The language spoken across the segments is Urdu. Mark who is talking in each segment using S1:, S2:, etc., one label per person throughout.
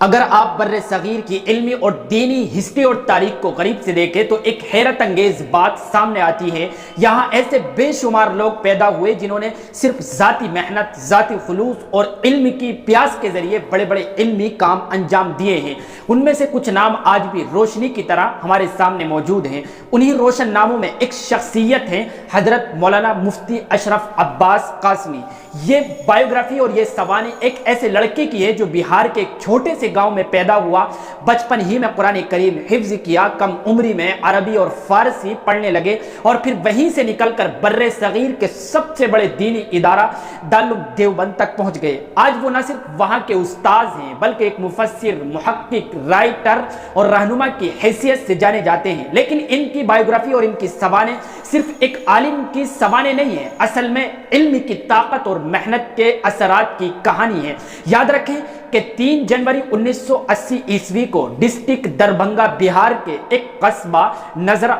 S1: اگر آپ بر صغیر کی علمی اور دینی ہسٹری اور تاریخ کو قریب سے دیکھیں تو ایک حیرت انگیز بات سامنے آتی ہے۔ یہاں ایسے بے شمار لوگ پیدا ہوئے جنہوں نے صرف ذاتی محنت، ذاتی خلوص اور علم کی پیاس کے ذریعے بڑے بڑے علمی کام انجام دیے ہیں۔ ان میں سے کچھ نام آج بھی روشنی کی طرح ہمارے سامنے موجود ہیں۔ انہی روشن ناموں میں ایک شخصیت ہے حضرت مولانا مفتی اشرف عباس قاسمی۔ یہ بائیوگرافی اور یہ سوانح ایک ایسے لڑکے کی ہے جو بہار کے ایک چھوٹے سے گاؤں میں پیدا ہوا، بچپن ہی میں قرآن کریم حفظ کیا، کم عمری میں عربی اور فارسی پڑھنے لگے اور پھر وہیں سے نکل کر بر صغیر کے سب سے بڑے دینی ادارہ دارالعلوم دیوبند تک پہنچ گئے۔ آج وہ نہ صرف وہاں کے استاذ ہیں بلکہ ایک مفسر، محقق، رائٹر اور رہنما کی حیثیت سے جانے جاتے ہیں۔ لیکن ان کی بائیوگرافی اور ان کی سوانح صرف ایک عالم کی سوانح نہیں ہے، اصل میں علم کی طاقت اور محنت کے اثرات کی کہانی ہے۔ یاد رکھیں کہ 3 جنوری 1980 عیسوی کو ڈسٹرکٹ دربھنگہ بہار کے ایک قصبہ نظر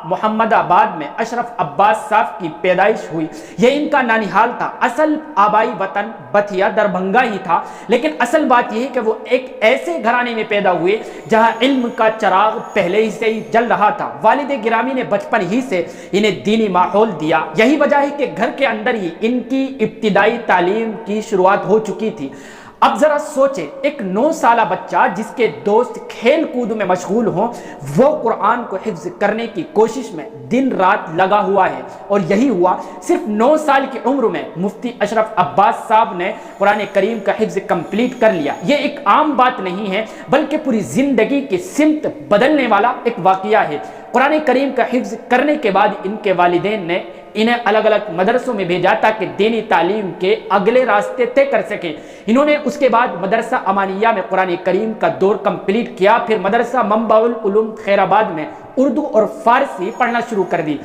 S1: محمد آباد میں اشرف عباس صاحب کی پیدائش ہوئی۔ یہ ان کا نانیحال تھا۔ اصل آبائی وطن بتیا دربھنگہ ہی تھا، لیکن اصل بات یہ ہے کہ وہ ایک ایسے گھرانے میں پیدا ہوئے جہاں علم کا چراغ پہلے ہی سے جل رہا تھا۔ والد گرامی نے بچپن ہی سے انہیں دینی ماحول دیا، یہی وجہ ہے کہ گھر کے اندر ہی ان کی ابتدائی تعلیم کی شروعات ہو چکی تھی۔ اب ذرا سوچیں، ایک 9 سالہ بچہ جس کے دوست کھیل کود میں مشغول ہوں، وہ قرآن کو حفظ کرنے کی کوشش میں دن رات لگا ہوا ہے، اور یہی ہوا۔ صرف 9 سال کی عمر میں مفتی اشرف عباس صاحب نے قرآن کریم کا حفظ کمپلیٹ کر لیا۔ یہ ایک عام بات نہیں ہے بلکہ پوری زندگی کی سمت بدلنے والا ایک واقعہ ہے۔ قرآن کریم کا حفظ کرنے کے بعد ان کے والدین نے انہیں الگ الگ مدرسوں میں بھیجا تاکہ دینی تعلیم کے اگلے راستے طے کر سکیں۔ انہوں نے اس کے بعد مدرسہ امانیہ میں قرآن کریم کا دور کمپلیٹ کیا، پھر مدرسہ منبع العلوم خیر آباد میں اردو اور فارسی پڑھنا شروع کر دی۔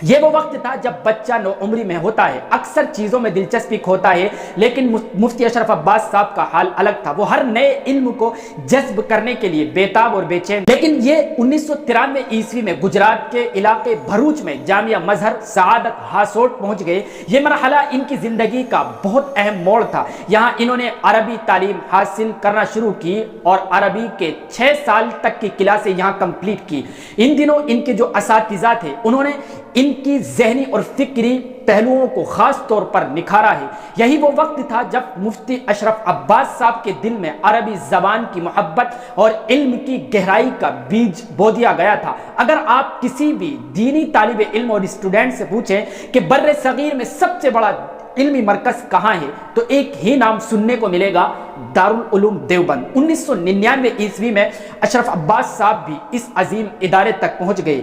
S1: یہ وہ وقت تھا جب بچہ 9 عمری میں ہوتا ہے، اکثر چیزوں میں دلچسپی کھوتا ہے، لیکن مفتی اشرف عباس صاحب کا حال الگ تھا۔ وہ ہر نئے علم کو جذب کرنے کے لیے بیتاب اور بے چین۔ لیکن یہ 1993 عیسوی میں گجرات کے علاقے بھروچ میں جامعہ مظہر سعادت ہاسوٹ پہنچ گئے۔ یہ مرحلہ ان کی زندگی کا بہت اہم موڑ تھا۔ یہاں انہوں نے عربی تعلیم حاصل کرنا شروع کی اور عربی کے 6 سال تک کی کلاسیں یہاں کمپلیٹ کی۔ ان دنوں ان کے جو اساتذہ تھے انہوں نے ان کی ذہنی اور فکری پہلوؤں کو خاص طور پر نکھارا ہے۔ یہی وہ وقت تھا جب مفتی اشرف عباس صاحب کے دل میں عربی زبان کی محبت اور علم کی گہرائی کا بیج بو دیا گیا تھا۔ اگر آپ کسی بھی دینی طالب علم اور اسٹوڈنٹ سے پوچھیں کہ بر صغیر میں سب سے بڑا علمی مرکز کہاں ہے تو ایک ہی نام سننے کو ملے گا، دارالعلوم دیوبند۔ 1999 عیسوی میں اشرف عباس صاحب بھی اس عظیم ادارے تک پہنچ گئے۔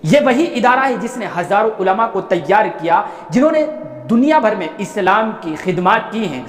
S1: یہ وہی ادارہ ہے جس نے ہزاروں علماء کو تیار کیا جنہوں نے دنیا بھر میں اسلام کی خدمات کی ہیں۔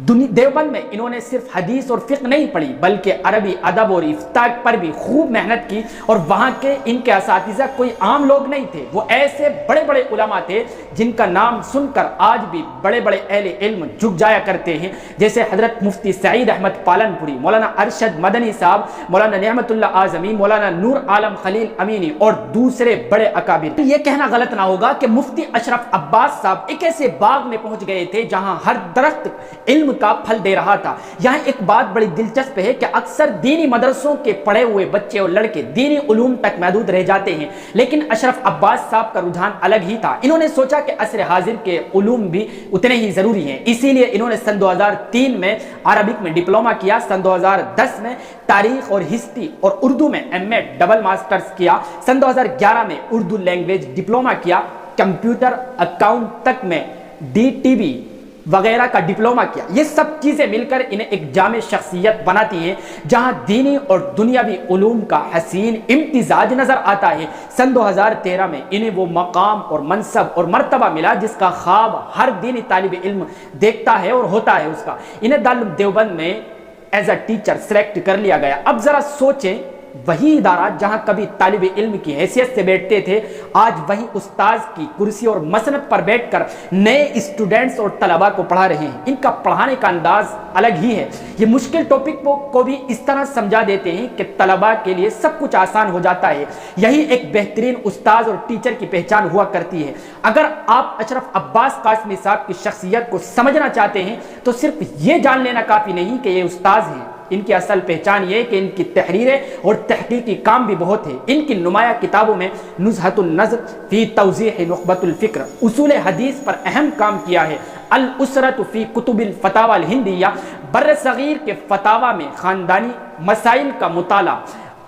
S1: دیوبند میں انہوں نے صرف حدیث اور فقہ نہیں پڑھی بلکہ عربی ادب اور افتاء پر بھی خوب محنت کی، اور وہاں کے ان کے اساتذہ کوئی عام لوگ نہیں تھے، وہ ایسے بڑے بڑے علماء تھے جن کا نام سن کر آج بھی بڑے بڑے اہل علم جھک جایا کرتے ہیں، جیسے حضرت مفتی سعید احمد پالنپوری، مولانا ارشد مدنی صاحب، مولانا نعمت اللہ اعظمی، مولانا نور عالم خلیل امینی اور دوسرے بڑے اکابر۔ یہ کہنا غلط نہ ہوگا کہ مفتی اشرف عباس صاحب ایک ایسے باغ میں پہنچ گئے تھے جہاں ہر درخت علم کا پھل دے رہا تھا۔ یہاں ایک بات بڑی دلچسپ ہے کہ اکثر دینی مدرسوں کے پڑھے ہوئے بچے اور لڑکے دینی علوم تک محدود رہ جاتے ہیں، لیکن اشرف عباس صاحب کا رجحان الگ ہی تھا۔ انہوں نے سوچا کہ عصر حاضر کے علوم بھی اتنے ہی ضروری ہیں، اسی لیے انہوں نے سن 2003 میں عربک میں ڈپلومہ کیا، سن 2010 میں تاریخ اور ہسٹری اور اردو میں ایم.اے ڈبل ماسٹرز کیا، سن 2011 میں اردو لینگویج ڈپلومہ کیا، کمپیوٹر اکاؤنٹ تک میں DTB وغیرہ کا ڈپلومہ کیا۔ یہ سب چیزیں مل کر انہیں ایک جامع شخصیت بناتی ہیں جہاں دینی اور دنیاوی علوم کا حسین امتزاج نظر آتا ہے۔ سن 2013 میں انہیں وہ مقام اور منصب اور مرتبہ ملا جس کا خواب ہر دینی طالب علم دیکھتا ہے اور ہوتا ہے اس کا۔ انہیں دارالعلوم دیوبند میں ایز اے ٹیچر سلیکٹ کر لیا گیا۔ اب ذرا سوچیں، وہی ادارہ جہاں کبھی طالب علم کی حیثیت سے بیٹھتے تھے، آج وہی استاذ کی کرسی اور مسند پر بیٹھ کر نئے اسٹوڈنٹس اور طلباء کو پڑھا رہے ہیں۔ ان کا پڑھانے کا انداز الگ ہی ہے۔ یہ مشکل ٹاپک کو بھی اس طرح سمجھا دیتے ہیں کہ طلباء کے لیے سب کچھ آسان ہو جاتا ہے۔ یہی ایک بہترین استاذ اور ٹیچر کی پہچان ہوا کرتی ہے۔ اگر آپ اشرف عباس قاسمی صاحب کی شخصیت کو سمجھنا چاہتے ہیں تو صرف یہ جان لینا کافی نہیں کہ یہ استاذ ہیں، ان کی اصل پہچان یہ ہے کہ ان کی تحریریں اور تحقیقی کام بھی بہت ہے۔ ان کی نمایاں کتابوں میں نزہۃ النظر فی توضیح نخبۃ الفکر، اصول حدیث پر اہم کام کیا ہے، الاسرۃ فی کتب الفتاوی الہندیہ، بر صغیر کے فتاوی میں خاندانی مسائل کا مطالعہ،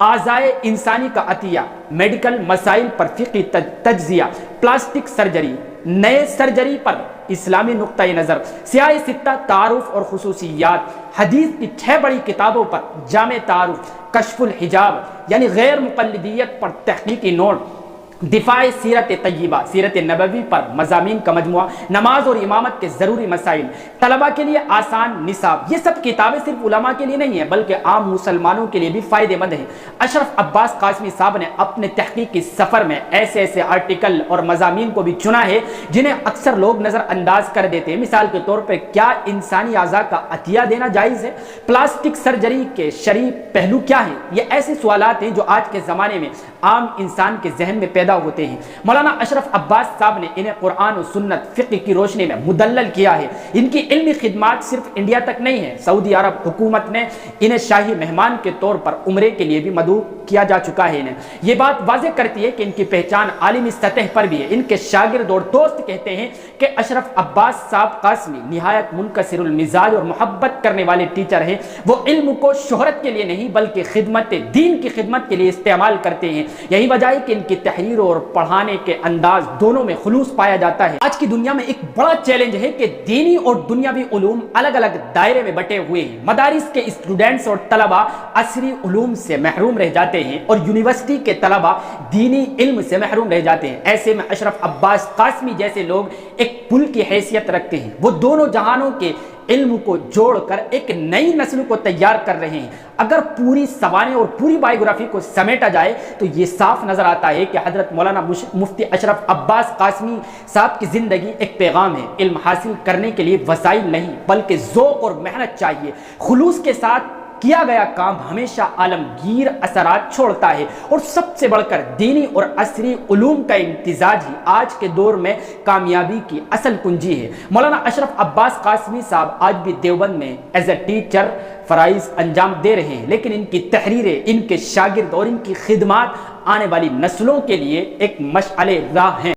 S1: اعضائے انسانی کا عطیہ، میڈیکل مسائل پر فقہی تجزیہ، پلاسٹک سرجری، نئے سرجری پر اسلامی نقطہ نظر، سیاہ ستہ تعارف اور خصوصیات، حدیث کی 6 بڑی کتابوں پر جامع تعارف، کشف الحجاب یعنی غیر مقلدیت پر تحقیقی نوٹ، دفاع سیرت طیبہ سیرت نبوی پر مضامین کا مجموعہ، نماز اور امامت کے ضروری مسائل، طلبہ کے لیے آسان نصاب۔ یہ سب کتابیں صرف علماء کے لیے نہیں ہیں بلکہ عام مسلمانوں کے لیے بھی فائدہ مند ہیں۔ اشرف عباس قاسمی صاحب نے اپنے تحقیقی سفر میں ایسے آرٹیکل اور مضامین کو بھی چنا ہے جنہیں اکثر لوگ نظر انداز کر دیتے ہیں۔ مثال کے طور پر کیا انسانی اعضاء کا عطیہ دینا جائز ہے؟ پلاسٹک سرجری کے شرعی پہلو کیا ہیں؟ یہ ایسے سوالات ہیں جو آج کے زمانے میں عام انسان کے ذہن میں پیدا ہوتے ہیں۔ مولانا اشرف عباس صاحب نے انہیں قرآن و سنت فقہ کی روشنی میں مدلل کیا ہے۔ ان کی علمی خدمات صرف انڈیا تک نہیں ہے، سعودی عرب حکومت نے انہیں شاہی مہمان کے طور پر عمرے کے لیے بھی مدعو کیا جا چکا ہے۔ یہ بات واضح کرتی ہے کہ ان کی پہچان عالمی سطح پر بھی ہے۔ ان کے شاگرد اور دوست کہتے ہیں کہ اشرف عباس صاحب قاسمی نہایت منکسر المزاج اور محبت کرنے والے ٹیچر ہیں۔ وہ علم کو شہرت کے لیے نہیں بلکہ خدمت دین کی خدمت کے لیے استعمال کرتے ہیں۔ یہی وجہ ہے کہ ان کی تحریر اور پڑھانے کے انداز دونوں میں خلوص پایا جاتا ہے۔ آج کی دنیا میں ایک بڑا چیلنج ہے کہ دینی اور دنیاوی علوم الگ الگ دائرے میں بٹے ہوئے ہیں۔ مدارس کے اسٹوڈنٹس اور طلبہ عصری علوم سے محروم رہ جاتے ہیں اور یونیورسٹی کے طلبہ دینی علم سے محروم رہ جاتے ہیں۔ ایسے میں اشرف عباس قاسمی جیسے لوگ ایک پل کی حیثیت رکھتے ہیں۔ وہ دونوں جہانوں کے علم کو جوڑ کر ایک نئی نسل کو تیار کر رہے ہیں۔ اگر پوری سوانح اور پوری بائیوگرافی کو سمیٹا جائے تو یہ صاف نظر آتا ہے کہ حضرت مولانا مفتی اشرف عباس قاسمی صاحب کی زندگی ایک پیغام ہے۔ علم حاصل کرنے کے لیے وسائل نہیں بلکہ ذوق اور محنت چاہیے۔ خلوص کے ساتھ کیا گیا کام ہمیشہ عالمگیر اثرات چھوڑتا ہے، اور سب سے بڑھ کر دینی اور عصری علوم کا امتزاج ہی آج کے دور میں کامیابی کی اصل کنجی ہے۔ مولانا اشرف عباس قاسمی صاحب آج بھی دیوبند میں ایز اے ٹیچر فرائض انجام دے رہے ہیں، لیکن ان کی تحریریں، ان کے شاگرد اور ان کی خدمات آنے والی نسلوں کے لیے ایک مشعل راہ ہیں۔